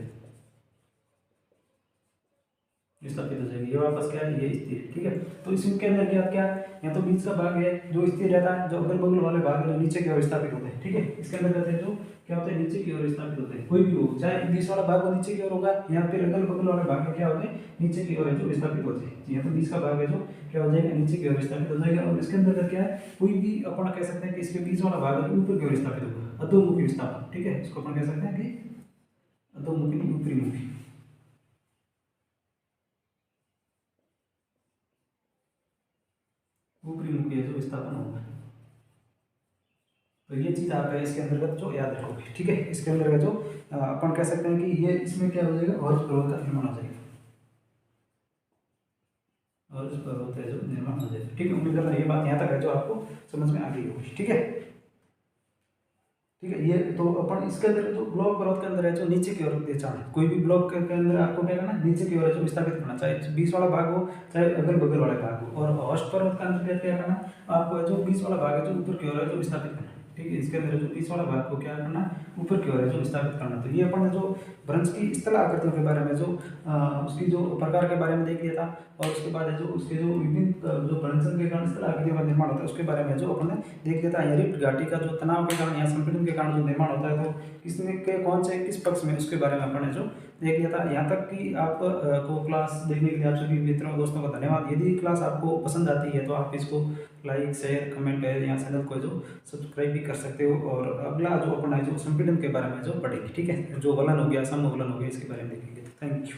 ये वापस क्या है, ये स्थिर। ठीक है, तो इसके अंदर क्या या तो बीच का भाग है जो स्थिर रहता है, जो अगल बगल वाले भाग है जो नीचे की ओर विस्थापित होते हैं। ठीक है, इसके अंदर कहते हैं जो क्या होते हैं, नीचे की ओर विस्थापित होते हैं। कोई भी हो, चाहे बीच वाला भाग वो नीचे की ओर होगा या फिर अगल बगल वाले भाग में क्या होते हैं, नीचे की ओर जो विस्थापित होते हैं। या तो बीच का भाग है जो क्या हो जाएगा, नीचे की ओर विस्थापित हो जाएगा। और इसके अंदर क्या है, कोई भी अपन कह सकते हैं कि इसके बीच वाला भाग है ऊपर की ओर विस्थापित होगा, अधोमुखी विस्थापन। ठीक है, इसको अपन कह सकते हैं कि अधोमुखी नहीं, ऊपरी मुखी। ऊपरी मुखी है जो विस्थापन होगा। तो ये चीज़ आप इसके अंतर्गत जो याद रखोगे, ठीक है। इसके अंतर्गत जो अपन कह सकते हैं कि ये इसमें क्या हो जाएगा, और प्रभाव का निर्माण हो जाएगा, और उस प्रभाव का जो निर्माण हो जाएगा, ठीक है। उम्मीद करता हूँ ये बात यहाँ तक है जो आपको समझ में आ गई होगी, ठीक है। ठीक है, ये तो अपन इसके अंदर जो ब्लॉक पर्वत के अंदर है जो नीचे की ओर दिशा है, कोई भी ब्लॉक के अंदर आपको क्या करना, नीचे की ओर है जो विस्थापित करना, चाहे बीच वाला भाग हो चाहे अगल बगल वाले भाग हो। और होस्ट पर्वत का अंदर क्या करना, आपको जो बीच वाला भाग है जो ऊपर की ओर है जो विस्थापित करना, ठीक है। इसके अंदर जो बीच वाला भाग को क्या करना, ऊपर की ओर है जो विस्थापित करना। तो ये अपन ने जो भ्रंश की स्थल आकृतियों के बारे में जो उसकी जो प्रकार के बारे में देख लिया था, और उसके बाद है जो उसके जो विभिन्न जो भ्रंशन के कारण स्थल आकृतियों का निर्माण होता है उसके बारे में जो अपन ने देख लिया था। यहाँ रिफ्ट घाटी का जो तनाव के कारण या संपीड़न के कारण जो निर्माण होता है, तो किसमें के कौन से किस पक्ष में, उसके बारे में अपन ने जो देख लिया था। यहाँ तक कि आप को क्लास देखने के लिए आप सभी मित्रों दोस्तों का धन्यवाद। यदि क्लास आपको पसंद आती है तो आप इसको लाइक शेयर कमेंट है, यहाँ चैनल को जो सब्सक्राइब भी कर सकते हो। और अगला जो अपन है जो संपीड़न के बारे में जो पढ़ेंगे, ठीक है, जो वलन हो गया, समूह वलन हो गया, इसके बारे में देखेंगे। Thank you.